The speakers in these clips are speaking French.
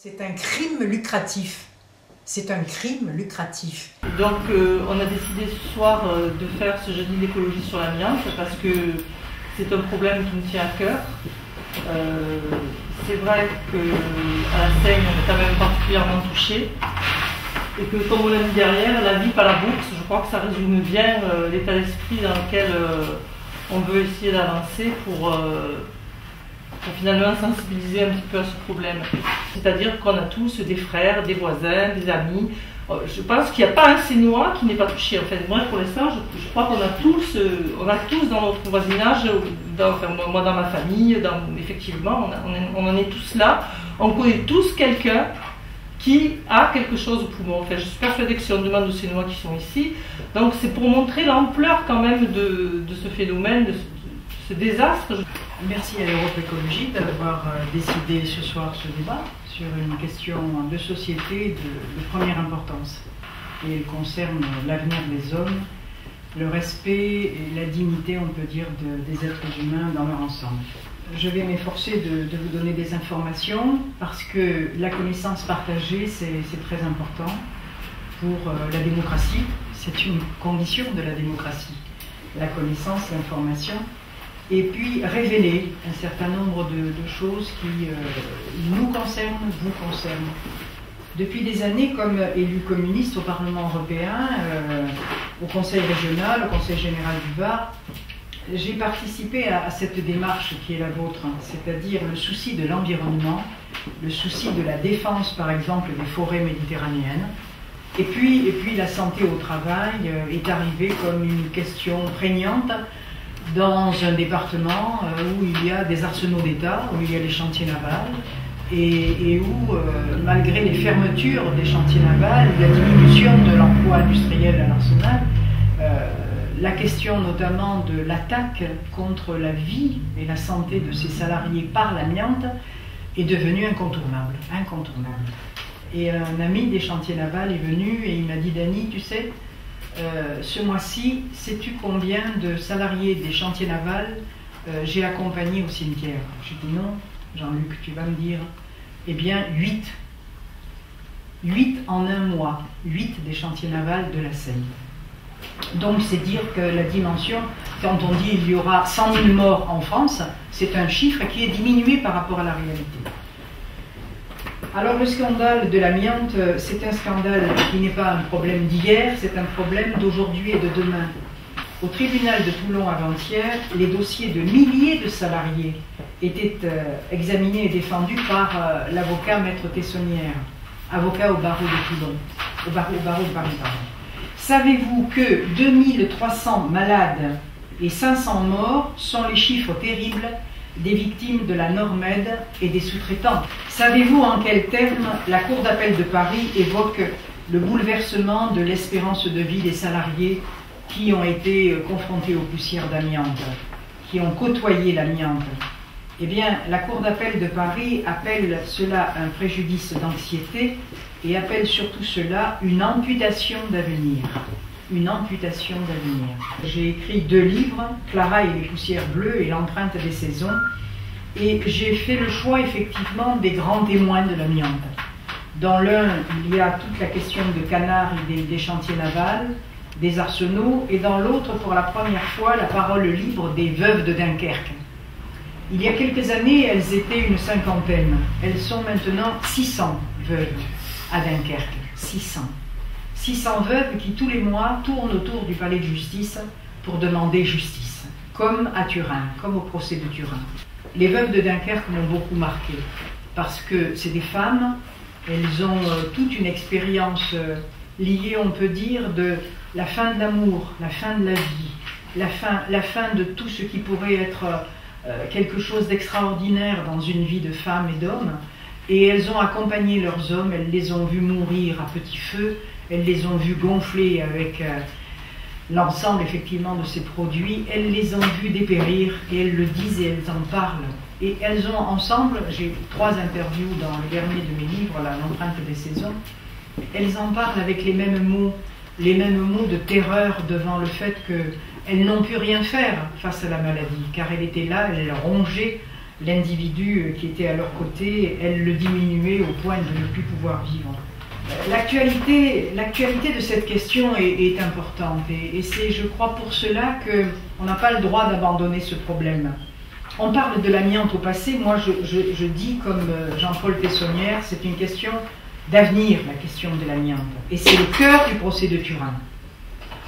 C'est un crime lucratif. C'est un crime lucratif. Donc on a décidé ce soir de faire ce jeudi d'écologie sur l'amiante parce que c'est un problème qui nous tient à cœur. C'est vrai qu'à la Seigne, on est quand même particulièrement touché. Et que comme on l'a dit derrière, la vie par la bourse, je crois que ça résume bien l'état d'esprit dans lequel on veut essayer d'avancer pour finalement sensibiliser un petit peu à ce problème. C'est-à-dire qu'on a tous des frères, des voisins, des amis. Je pense qu'il n'y a pas un Sénois qui n'est pas touché. En fait, moi, pour l'instant, je crois qu'on a tous dans notre voisinage, moi dans ma famille, effectivement, on en est tous là. On connaît tous quelqu'un qui a quelque chose au poumon. Enfin, je suis persuadée que si on demande aux Sénois qui sont ici, donc c'est pour montrer l'ampleur quand même de ce phénomène, de ce désastre. Merci à l'Europe Écologie d'avoir décidé ce soir ce débat sur une question de société de première importance. Et elle concerne l'avenir des hommes, le respect et la dignité, on peut dire, des êtres humains dans leur ensemble. Je vais m'efforcer de vous donner des informations parce que la connaissance partagée, c'est très important pour la démocratie. C'est une condition de la démocratie, la connaissance, l'information. Et puis révéler un certain nombre de choses qui nous concernent, vous concernent. Depuis des années, comme élu communiste au Parlement européen, au Conseil régional, au Conseil général du Var, j'ai participé à cette démarche qui est la vôtre, c'est-à-dire le souci de l'environnement, le souci de la défense, par exemple, des forêts méditerranéennes. Et puis la santé au travail est arrivée comme une question prégnante dans un département où il y a des arsenaux d'État, où il y a les chantiers navals, et où, malgré les fermetures des chantiers navals, la diminution de l'emploi industriel à l'arsenal, la question notamment de l'attaque contre la vie et la santé de ces salariés par l'amiante est devenue incontournable. Et un ami des chantiers navals est venu et il m'a dit « Dany, tu sais, ce mois-ci, sais-tu combien de salariés des chantiers navals j'ai accompagnés au cimetière ?» J'ai dit « Non, Jean-Luc, tu vas me dire. » Eh bien, 8. 8 en un mois. 8 des chantiers navals de la Seigne. Donc, c'est dire que la dimension, quand on dit il y aura 100 000 morts en France, c'est un chiffre qui est diminué par rapport à la réalité. Alors le scandale de l'amiante, c'est un scandale qui n'est pas un problème d'hier, c'est un problème d'aujourd'hui et de demain. Au tribunal de Toulon avant-hier, les dossiers de milliers de salariés étaient examinés et défendus par l'avocat Maître Tessonnière, avocat au barreau de Toulon, au barreau de Paris, pardon. Savez-vous que 2300 malades et 500 morts sont les chiffres terribles des victimes de la Normed et des sous-traitants? Savez-vous en quels termes la Cour d'appel de Paris évoque le bouleversement de l'espérance de vie des salariés qui ont été confrontés aux poussières d'amiante, qui ont côtoyé l'amiante? Eh bien, la Cour d'appel de Paris appelle cela un préjudice d'anxiété et appelle surtout cela une amputation d'avenir. Une amputation d'avenir. J'ai écrit 2 livres, Clara et les poussières bleues et l'empreinte des saisons, et j'ai fait le choix effectivement des grands témoins de l'amiante. Dans l'un, il y a toute la question de Canard et des chantiers navals, des arsenaux, et dans l'autre, pour la première fois, la parole libre des veuves de Dunkerque. Il y a quelques années, elles étaient une 50aine. Elles sont maintenant 600 veuves à Dunkerque. 600. 600 veuves qui, tous les mois, tournent autour du palais de justice pour demander justice, comme à Turin, comme au procès de Turin. Les veuves de Dunkerque m'ont beaucoup marqué, parce que c'est des femmes, elles ont toute une expérience liée, on peut dire, de la fin de l'amour, la fin de la vie, la fin de tout ce qui pourrait être quelque chose d'extraordinaire dans une vie de femme et d'homme, et elles ont accompagné leurs hommes, elles les ont vus mourir à petit feu, elles les ont vus gonfler avec l'ensemble effectivement de ces produits, elles les ont vus dépérir et elles le disent et elles en parlent. Et elles ont ensemble, j'ai 3 interviews dans le dernier de mes livres, l'empreinte des saisons, elles en parlent avec les mêmes mots de terreur devant le fait qu'elles n'ont pu rien faire face à la maladie, car elle était là, elle rongeait l'individu qui était à leur côté, elles le diminuaient au point de ne plus pouvoir vivre. L'actualité de cette question est importante et c'est, je crois, pour cela qu'on n'a pas le droit d'abandonner ce problème. On parle de l'amiante au passé, moi je dis comme Jean-Paul Tessonnière, c'est une question d'avenir, la question de l'amiante. Et c'est le cœur du procès de Turin.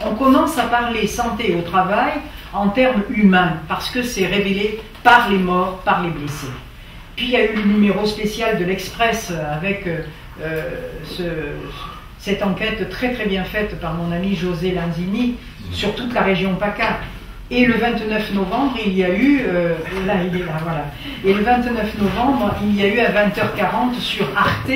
On commence à parler santé au travail en termes humains, parce que c'est révélé par les morts, par les blessés. Puis il y a eu le numéro spécial de l'Express avec cette enquête très très bien faite par mon ami José Lanzini sur toute la région PACA. Et le 29 novembre, il y a eu, Et le 29 novembre, il y a eu à 20h40 sur Arte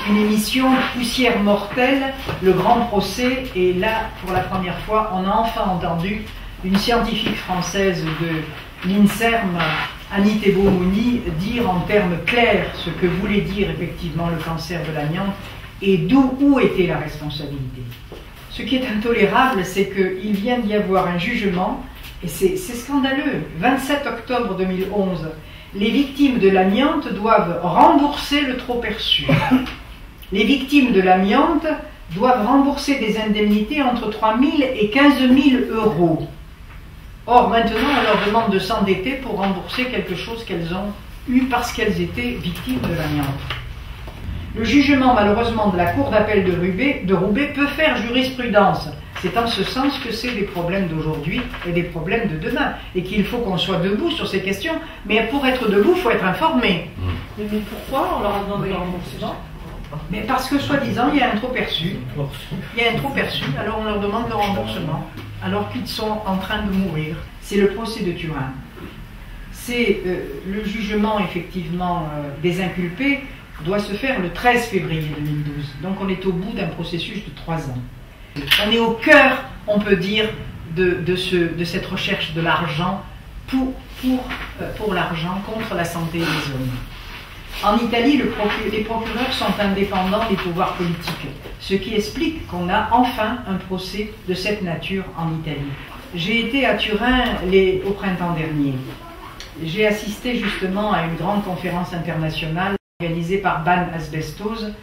une émission Poussière mortelle, le grand procès. Et là, pour la première fois, on a enfin entendu une scientifique française de l'INSERM, Annie Thébault-Mouni, dire en termes clairs ce que voulait dire effectivement le cancer de l'amiante et où était la responsabilité. Ce qui est intolérable, c'est qu'il vient d'y avoir un jugement. Et c'est scandaleux. 27 octobre 2011, les victimes de l'amiante doivent rembourser le trop perçu. Les victimes de l'amiante doivent rembourser des indemnités entre 3 000 et 15 000 euros. Or, maintenant, on leur demande de s'endetter pour rembourser quelque chose qu'elles ont eu parce qu'elles étaient victimes de l'amiante. Le jugement, malheureusement, de la Cour d'appel de Roubaix peut faire jurisprudence. C'est en ce sens que c'est des problèmes d'aujourd'hui et des problèmes de demain. Et qu'il faut qu'on soit debout sur ces questions. Mais pour être debout, il faut être informé. Mais pourquoi on leur demande le remboursement? Mais parce que, soi-disant, il y a un trop perçu. Il y a un trop perçu, alors on leur demande le remboursement. Alors qu'ils sont en train de mourir. C'est le procès de Turin. C'est le jugement, effectivement, des inculpés doit se faire le 13 février 2012. Donc on est au bout d'un processus de 3 ans. On est au cœur, on peut dire, de cette recherche de l'argent pour l'argent contre la santé des hommes. En Italie, les procureurs sont indépendants des pouvoirs politiques, ce qui explique qu'on a enfin un procès de cette nature en Italie. J'ai été à Turin au printemps dernier. J'ai assisté justement à une grande conférence internationale organisée par Ban Asbestose,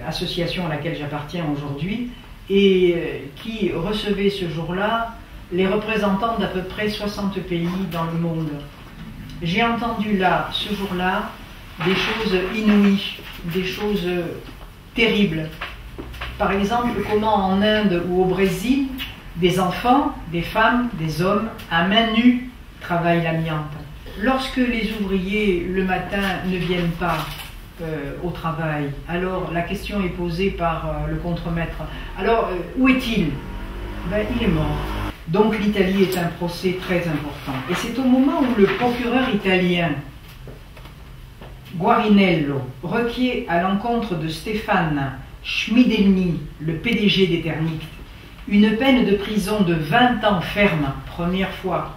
association à laquelle j'appartiens aujourd'hui, et qui recevait ce jour-là les représentants d'à peu près 60 pays dans le monde. J'ai entendu là, ce jour-là, des choses inouïes, des choses terribles. Par exemple, comment en Inde ou au Brésil, des enfants, des femmes, des hommes, à main nue, travaillent l'amiante. Lorsque les ouvriers, le matin, ne viennent pas au travail, alors la question est posée par le contremaître. Alors, où est-il? Ben, il est mort. Donc l'Italie est un procès très important. Et c'est au moment où le procureur italien, Guarinello, requiert à l'encontre de Stéphane Schmidelny, le PDG d'Eternit, une peine de prison de 20 ans ferme, première fois,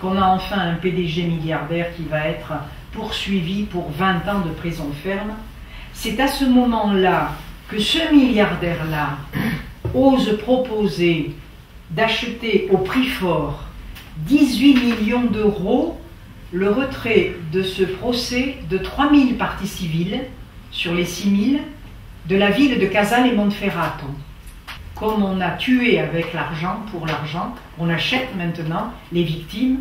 qu'on a enfin un PDG milliardaire qui va être poursuivi pour 20 ans de prison ferme. C'est à ce moment-là que ce milliardaire-là ose proposer d'acheter au prix fort 18 millions d'euros le retrait de ce procès de 3000 parties civiles sur les 6000 de la ville de Casale et Monferrato. Comme on a tué avec l'argent, pour l'argent, on achète maintenant les victimes.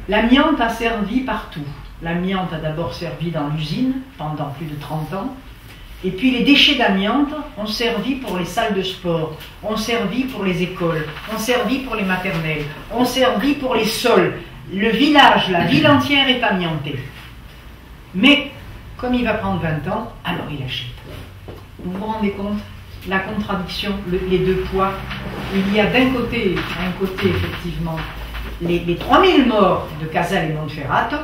L'amiante a servi partout. L'amiante a d'abord servi dans l'usine pendant plus de 30 ans. Et puis les déchets d'amiante ont servi pour les salles de sport, ont servi pour les écoles, ont servi pour les maternelles, ont servi pour les sols. Le village, la ville entière est amiantée. Mais, comme il va prendre 20 ans, alors il achète. Vous vous rendez compte? La contradiction, les deux poids. Il y a d'un côté effectivement, les 3000 morts de Casale et Monferrato,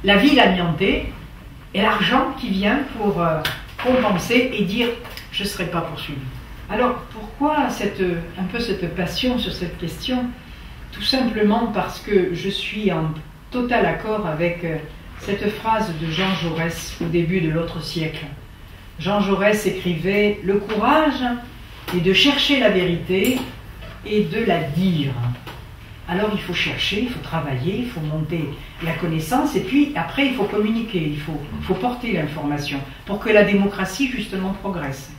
la ville amiantée, et l'argent qui vient pour compenser et dire « je ne serai pas poursuivi ». Alors pourquoi un peu cette passion sur cette question? Tout simplement parce que je suis en total accord avec cette phrase de Jean Jaurès au début de l'autre siècle. Jean Jaurès écrivait « Le courage est de chercher la vérité et de la dire ». alors il faut chercher, il faut travailler, il faut monter la connaissance, et puis après il faut communiquer, il faut porter l'information pour que la démocratie justement progresse.